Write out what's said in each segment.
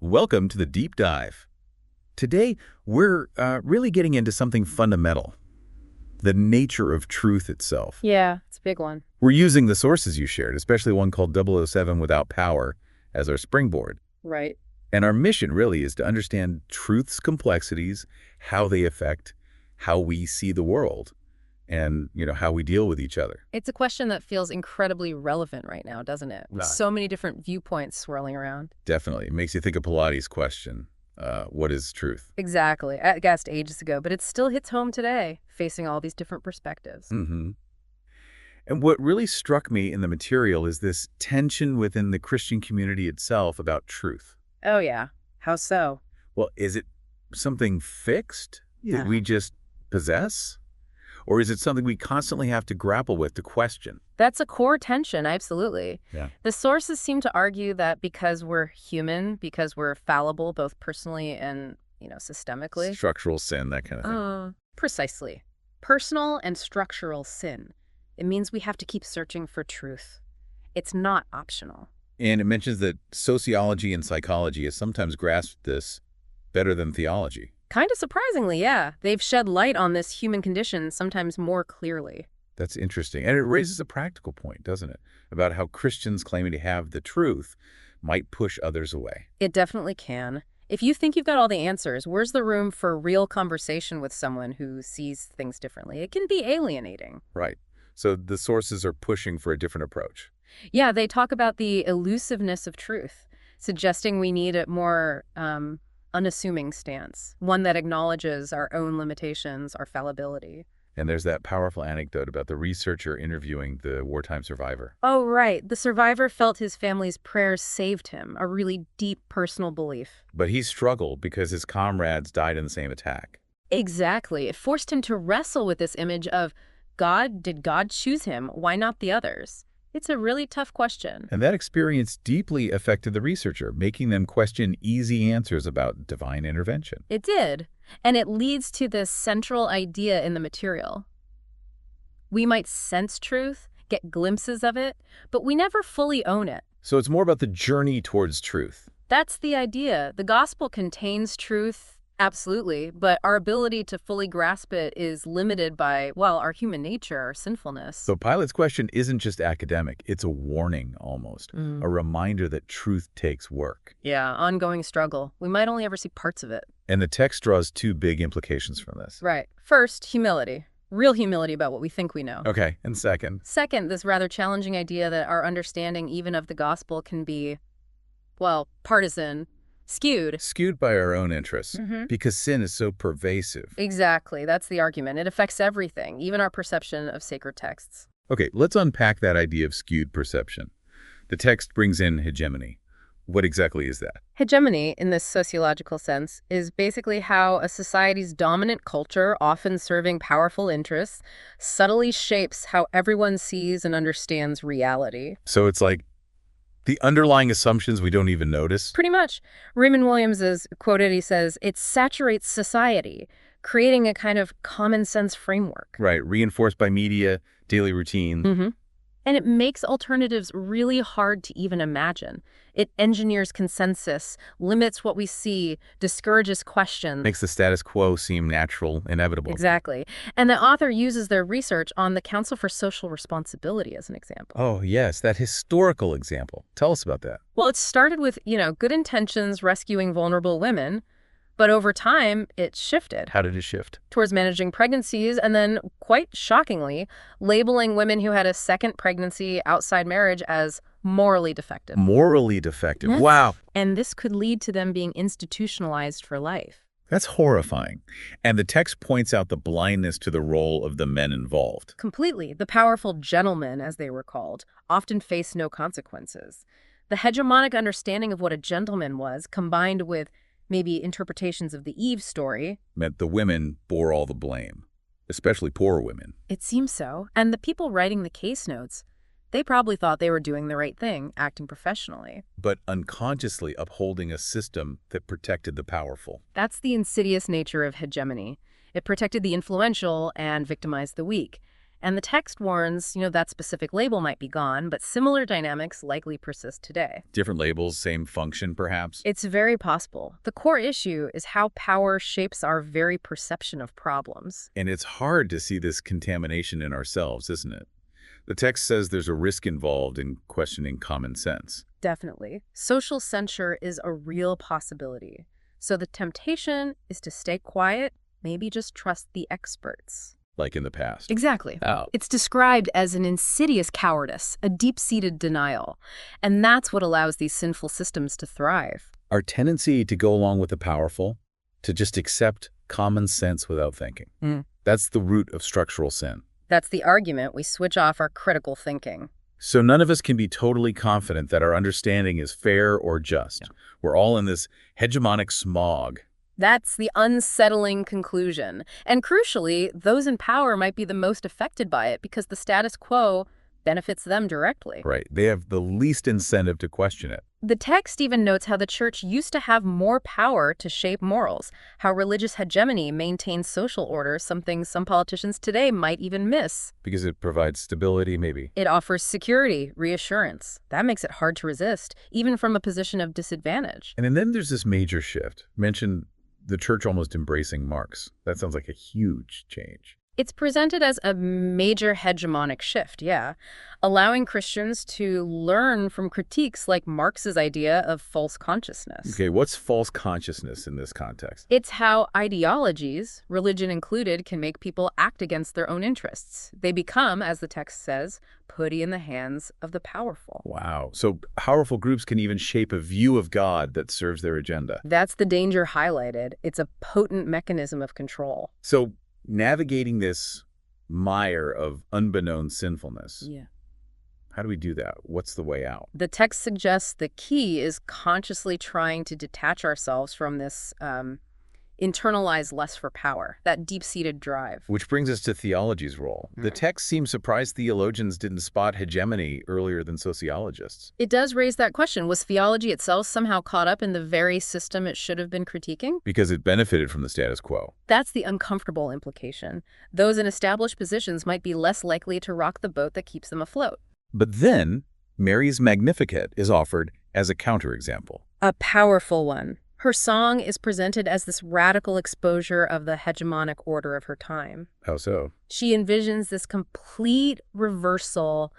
Welcome to the Deep Dive. Today, we're really getting into something fundamental, the nature of truth itself. Yeah, it's a big one. We're using the sources you shared, especially one called 007 Without Power, as our springboard. Right. And our mission really is to understand truth's complexities, how they affect how we see the world, and, how we deal with each other. It's a question that feels incredibly relevant right now, doesn't it? With so many different viewpoints swirling around. Definitely. It makes you think of Pilates' question, what is truth? Exactly. I guessed ages ago, but it still hits home today, facing all these different perspectives. Mm-hmm. And what really struck me in the material is this tension within the Christian community itself about truth. Oh, yeah. How so? Well, is it something fixed that we just possess? Or is it something we constantly have to grapple with, to question? That's a core tension, absolutely. Yeah. The sources seem to argue that because we're human, because we're fallible, both personally and, systemically. Structural sin, that kind of thing. Precisely. Personal and structural sin. It means we have to keep searching for truth. It's not optional. And it mentions that sociology and psychology has sometimes grasped this better than theology. Kind of surprisingly, yeah. They've shed light on this human condition sometimes more clearly. That's interesting. And it raises a practical point, doesn't it? About how Christians claiming to have the truth might push others away. It definitely can. If you think you've got all the answers, where's the room for real conversation with someone who sees things differently? It can be alienating. Right. So the sources are pushing for a different approach. Yeah, they talk about the elusiveness of truth, suggesting we need a more unassuming stance, one that acknowledges our own limitations, our fallibility. And there's that powerful anecdote about the researcher interviewing the wartime survivor. Oh, right. The survivor felt his family's prayers saved him, a really deep personal belief. But he struggled because his comrades died in the same attack. Exactly. It forced him to wrestle with this image of God. Did God choose him? Why not the others? It's a really tough question. And that experience deeply affected the researcher, making them question easy answers about divine intervention. It did. And it leads to this central idea in the material. We might sense truth, get glimpses of it, but we never fully own it. So it's more about the journey towards truth. That's the idea. The gospel contains truth, absolutely, but our ability to fully grasp it is limited by, well, our human nature, our sinfulness. So Pilate's question isn't just academic, it's a warning almost, a reminder that truth takes work. Yeah, ongoing struggle. We might only ever see parts of it. And the text draws two big implications from this. Right. First, humility. Real humility about what we think we know. Okay, and second? Second, this rather challenging idea that our understanding even of the gospel can be, well, partisan, skewed. Skewed by our own interests, because sin is so pervasive. Exactly. That's the argument. It affects everything, even our perception of sacred texts. Okay, let's unpack that idea of skewed perception. The text brings in hegemony. What exactly is that? Hegemony, in this sociological sense, is basically how a society's dominant culture, often serving powerful interests, subtly shapes how everyone sees and understands reality. So it's like the underlying assumptions we don't even notice? Pretty much. Raymond Williams is quoted, he says, it saturates society, creating a kind of common sense framework. Right, reinforced by media, daily routine. And it makes alternatives really hard to even imagine. It engineers consensus, limits what we see, discourages questions. Makes the status quo seem natural, inevitable. Exactly. And the author uses their research on the Council for Social Responsibility as an example. Oh, yes, that historical example. Tell us about that. Well, it started with, good intentions rescuing vulnerable women. But over time, it shifted. How did it shift? Towards managing pregnancies and then, quite shockingly, labeling women who had a second pregnancy outside marriage as morally defective. Morally defective. Yes. Wow. And this could lead to them being institutionalized for life. That's horrifying. And the text points out the blindness to the role of the men involved. Completely. The powerful gentlemen, as they were called, often faced no consequences. The hegemonic understanding of what a gentleman was, combined with maybe interpretations of the Eve story, meant the women bore all the blame, especially poor women. It seems so. And the people writing the case notes, they probably thought they were doing the right thing, acting professionally. But unconsciously upholding a system that protected the powerful. That's the insidious nature of hegemony. It protected the influential and victimized the weak. And the text warns, that specific label might be gone, but similar dynamics likely persist today. Different labels, same function, perhaps? It's very possible. The core issue is how power shapes our very perception of problems. And it's hard to see this contamination in ourselves, isn't it? The text says there's a risk involved in questioning common sense. Definitely. Social censure is a real possibility. So the temptation is to stay quiet, maybe just trust the experts. Like in the past. Exactly. Oh. It's described as an insidious cowardice, a deep-seated denial. And that's what allows these sinful systems to thrive. Our tendency to go along with the powerful, to just accept common sense without thinking. That's the root of structural sin. That's the argument. We switch off our critical thinking. So none of us can be totally confident that our understanding is fair or just. Yeah. We're all in this hegemonic smog. That's the unsettling conclusion. And crucially, those in power might be the most affected by it because the status quo benefits them directly. Right. They have the least incentive to question it. The text even notes how the church used to have more power to shape morals, how religious hegemony maintains social order, something some politicians today might even miss. Because it provides stability, maybe. It offers security, reassurance. That makes it hard to resist, even from a position of disadvantage. And then there's this major shift. Mention the church almost embracing Marx. That sounds like a huge change. It's presented as a major hegemonic shift, yeah, allowing Christians to learn from critiques like Marx's idea of false consciousness. Okay, what's false consciousness in this context? It's how ideologies, religion included, can make people act against their own interests. They become, as the text says, putty in the hands of the powerful. Wow. So powerful groups can even shape a view of God that serves their agenda. That's the danger highlighted. It's a potent mechanism of control. So navigating this mire of unbeknown sinfulness. Yeah. How do we do that? What's the way out? The text suggests the key is consciously trying to detach ourselves from this internalized lust for power, that deep-seated drive. Which brings us to theology's role. The text seems surprised theologians didn't spot hegemony earlier than sociologists. It does raise that question. Was theology itself somehow caught up in the very system it should have been critiquing? Because it benefited from the status quo. That's the uncomfortable implication. Those in established positions might be less likely to rock the boat that keeps them afloat. But then, Mary's Magnificat is offered as a counterexample. A powerful one. Her song is presented as this radical exposure of the hegemonic order of her time. How so? She envisions this complete reversal,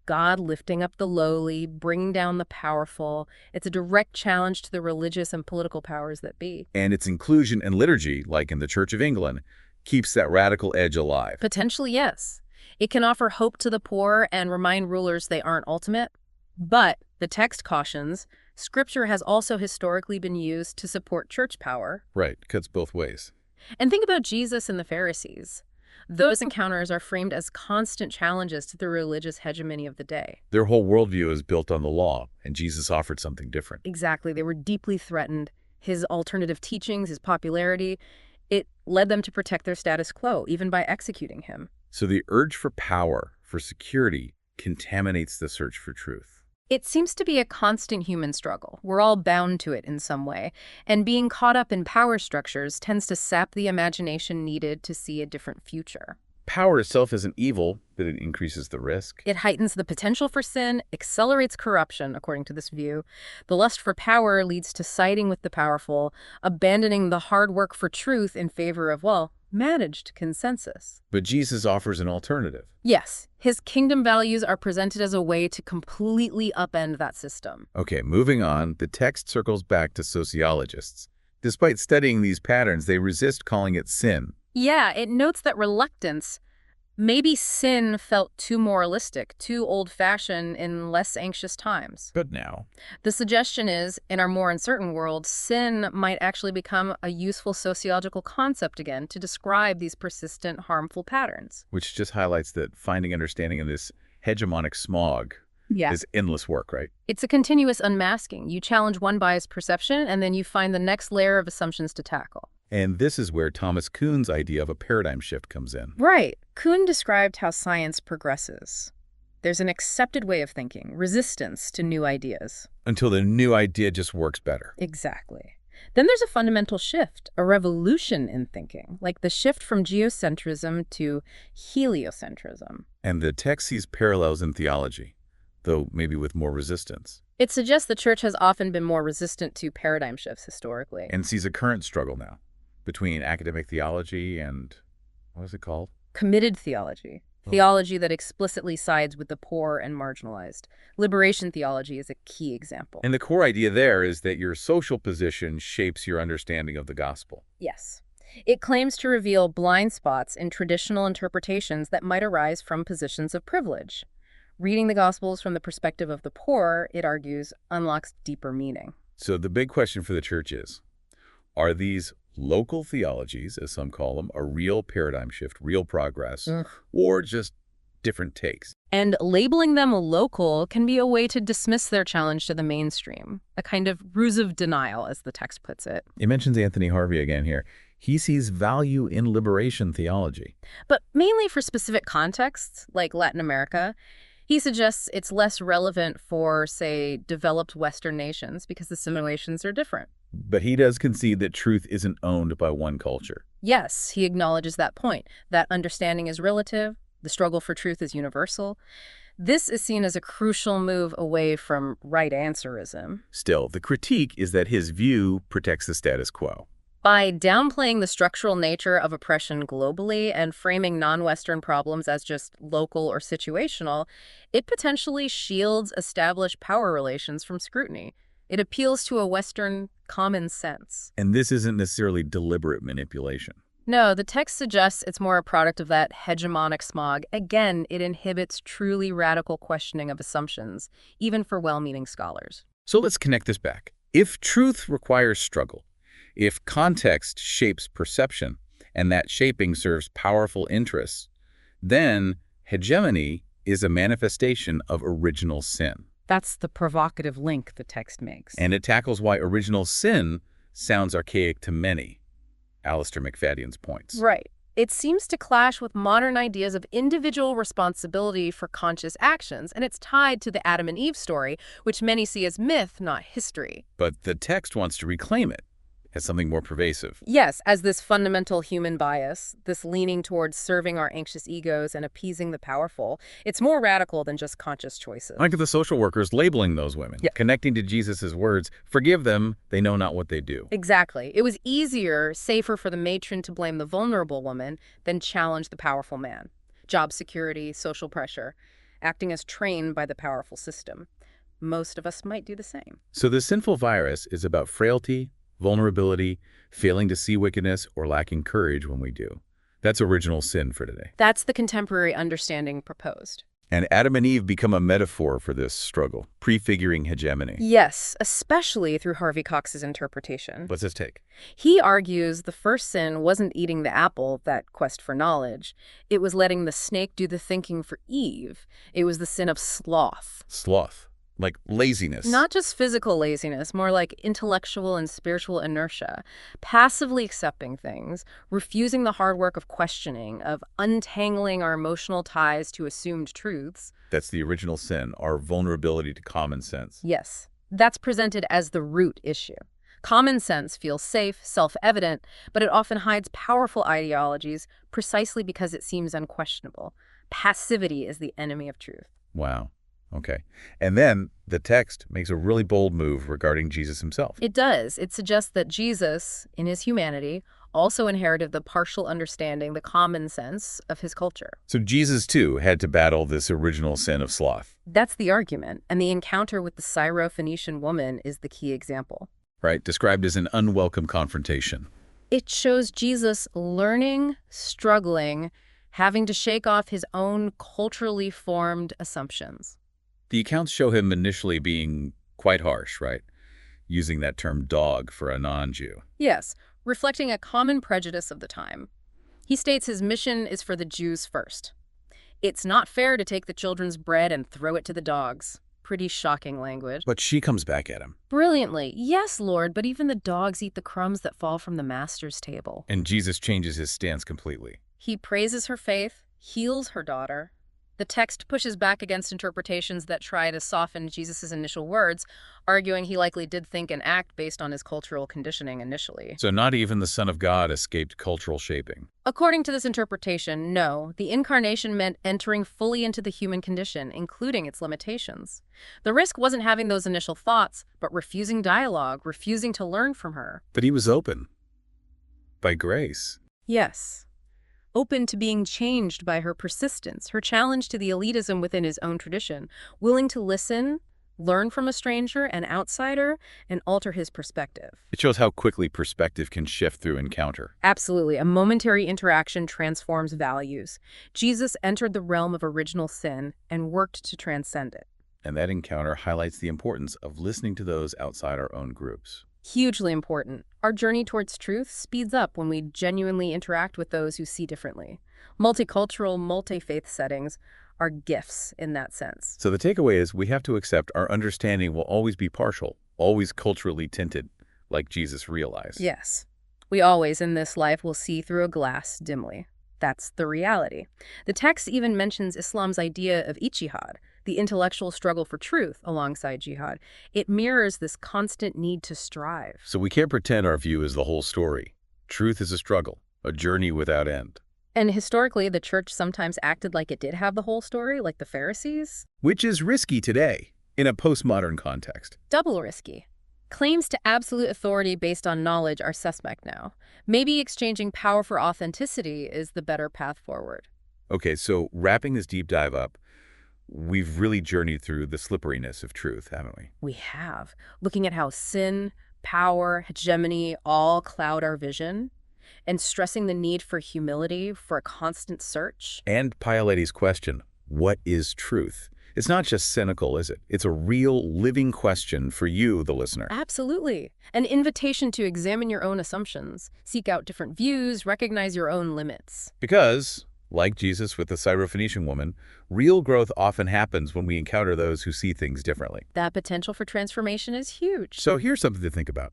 God lifting up the lowly, bringing down the powerful. It's a direct challenge to the religious and political powers that be. And its inclusion in liturgy, like in the Church of England, keeps that radical edge alive. Potentially, yes. It can offer hope to the poor and remind rulers they aren't ultimate. But, the text cautions, Scripture has also historically been used to support church power. Right, cuts both ways. And think about Jesus and the Pharisees. Those encounters are framed as constant challenges to the religious hegemony of the day. Their whole worldview is built on the law, and Jesus offered something different. Exactly. They were deeply threatened. His alternative teachings, his popularity, it led them to protect their status quo, even by executing him. So the urge for power, for security, contaminates the search for truth. It seems to be a constant human struggle. We're all bound to it in some way. And being caught up in power structures tends to sap the imagination needed to see a different future. Power itself isn't evil, but it increases the risk. It heightens the potential for sin, accelerates corruption, according to this view. The lust for power leads to siding with the powerful, abandoning the hard work for truth in favor of, managed consensus. But Jesus offers an alternative. Yes, his kingdom values are presented as a way to completely upend that system. Okay, moving on, the text circles back to sociologists. Despite studying these patterns, they resist calling it sin. Yeah, it notes that reluctance. Maybe sin felt too moralistic, too old-fashioned in less anxious times. But now? The suggestion is, in our more uncertain world, sin might actually become a useful sociological concept again to describe these persistent, harmful patterns. Which just highlights that finding understanding in this hegemonic smog is endless work, right? It's a continuous unmasking. You challenge one biased perception, and then you find the next layer of assumptions to tackle. And this is where Thomas Kuhn's idea of a paradigm shift comes in. Right. Kuhn described how science progresses. There's an accepted way of thinking, resistance to new ideas. Until the new idea just works better. Exactly. Then there's a fundamental shift, a revolution in thinking, like the shift from geocentrism to heliocentrism. And the text sees parallels in theology, though maybe with more resistance, It suggests the church has often been more resistant to paradigm shifts historically. and sees a current struggle now between academic theology and, what is it called? Committed theology, Oh. theology that explicitly sides with the poor and marginalized. Liberation theology is a key example. And the core idea there is that your social position shapes your understanding of the gospel. Yes. It claims to reveal blind spots in traditional interpretations that might arise from positions of privilege. Reading the Gospels from the perspective of the poor, it argues, unlocks deeper meaning. So the big question for the church is, are these local theologies, as some call them, a real paradigm shift, real progress, or just different takes? And labeling them local can be a way to dismiss their challenge to the mainstream, a kind of ruse of denial, as the text puts it. It mentions Anthony Harvey again here. He sees value in liberation theology. But mainly for specific contexts, like Latin America. He suggests it's less relevant for, say, developed Western nations because the simulations are different. But he does concede that truth isn't owned by one culture. Yes, he acknowledges that point, that understanding is relative, the struggle for truth is universal. This is seen as a crucial move away from right answerism. Still, the critique is that his view protects the status quo. By downplaying the structural nature of oppression globally and framing non-Western problems as just local or situational, it potentially shields established power relations from scrutiny. It appeals to a Western common sense. And this isn't necessarily deliberate manipulation. No, the text suggests it's more a product of that hegemonic smog. Again, it inhibits truly radical questioning of assumptions, even for well-meaning scholars. So let's connect this back. If truth requires struggle, if context shapes perception, and that shaping serves powerful interests, then hegemony is a manifestation of original sin. That's the provocative link the text makes. And it tackles why original sin sounds archaic to many, Alistair McFadden's points. Right. It seems to clash with modern ideas of individual responsibility for conscious actions, and it's tied to the Adam and Eve story, which many see as myth, not history. But the text wants to reclaim it as something more pervasive. Yes, as this fundamental human bias, this leaning towards serving our anxious egos and appeasing the powerful. It's more radical than just conscious choices. Like the social workers labeling those women, connecting to Jesus' words, "Forgive them, they know not what they do." Exactly. It was easier, safer for the matron to blame the vulnerable woman than challenge the powerful man. Job security, social pressure, acting as trained by the powerful system. Most of us might do the same. So the sinful virus is about frailty, vulnerability, failing to see wickedness, or lacking courage when we do. That's original sin for today. That's the contemporary understanding proposed. And Adam and Eve become a metaphor for this struggle, prefiguring hegemony. Yes, especially through Harvey Cox's interpretation. What's his take? He argues the first sin wasn't eating the apple, that quest for knowledge. It was letting the snake do the thinking for Eve. It was the sin of sloth. Sloth. Like laziness. Not just physical laziness, more like intellectual and spiritual inertia. Passively accepting things, refusing the hard work of questioning, of untangling our emotional ties to assumed truths. That's the original sin, our vulnerability to common sense. Yes, that's presented as the root issue. Common sense feels safe, self-evident, but it often hides powerful ideologies precisely because it seems unquestionable. Passivity is the enemy of truth. Wow. Okay. And then the text makes a really bold move regarding Jesus himself. It does. It suggests that Jesus, in his humanity, also inherited the partial understanding, the common sense of his culture. So Jesus, too, had to battle this original sin of sloth. That's the argument, and the encounter with the Syro-Phoenician woman is the key example. Right? Described as an unwelcome confrontation. It shows Jesus learning, struggling, having to shake off his own culturally formed assumptions. The accounts show him initially being quite harsh, right? Using that term dog for a non-Jew. Yes, reflecting a common prejudice of the time. He states his mission is for the Jews first. It's not fair to take the children's bread and throw it to the dogs. Pretty shocking language. But she comes back at him. Brilliantly. Yes, Lord, but even the dogs eat the crumbs that fall from the master's table. And Jesus changes his stance completely. He praises her faith, heals her daughter, The text pushes back against interpretations that try to soften Jesus' initial words, arguing he likely did think and act based on his cultural conditioning initially. So not even the Son of God escaped cultural shaping. According to this interpretation, no, the incarnation meant entering fully into the human condition, including its limitations. The risk wasn't having those initial thoughts, but refusing dialogue, refusing to learn from her. But he was open. By grace. Yes. Open to being changed by her persistence, her challenge to the elitism within his own tradition, willing to listen, learn from a stranger, an outsider, and alter his perspective. It shows how quickly perspective can shift through encounter. Absolutely. A momentary interaction transforms values. Jesus entered the realm of original sin and worked to transcend it. And that encounter highlights the importance of listening to those outside our own groups. Hugely important. Our journey towards truth speeds up when we genuinely interact with those who see differently. Multicultural, multi-faith settings are gifts in that sense. So the takeaway is we have to accept our understanding will always be partial, always culturally tinted, like Jesus realized. Yes. We always in this life will see through a glass dimly. That's the reality. The text even mentions Islam's idea of ijtihad, the intellectual struggle for truth alongside jihad. It mirrors this constant need to strive. So we can't pretend our view is the whole story. Truth is a struggle, a journey without end. And historically, the church sometimes acted like it did have the whole story, like the Pharisees. Which is risky today, in a postmodern context. Double risky. Claims to absolute authority based on knowledge are suspect now. Maybe exchanging power for authenticity is the better path forward. Okay, so wrapping this deep dive up, we've really journeyed through the slipperiness of truth, haven't we? We have. Looking at how sin, power, hegemony all cloud our vision, and stressing the need for humility, for a constant search. And Pilate's question, what is truth? It's not just cynical, is it? It's a real, living question for you, the listener. Absolutely. An invitation to examine your own assumptions, seek out different views, recognize your own limits. Because, like Jesus with the Syro-Phoenician woman, real growth often happens when we encounter those who see things differently. That potential for transformation is huge. So here's something to think about.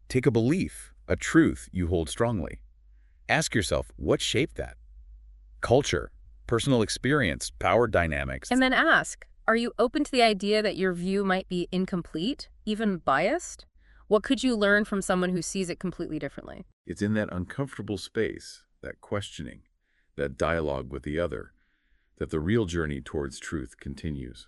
Take a belief, a truth you hold strongly. Ask yourself, what shaped that? Culture, personal experience, power dynamics. And then ask, are you open to the idea that your view might be incomplete, even biased? What could you learn from someone who sees it completely differently? It's in that uncomfortable space, that questioning, that dialogue with the other, that the real journey towards truth continues.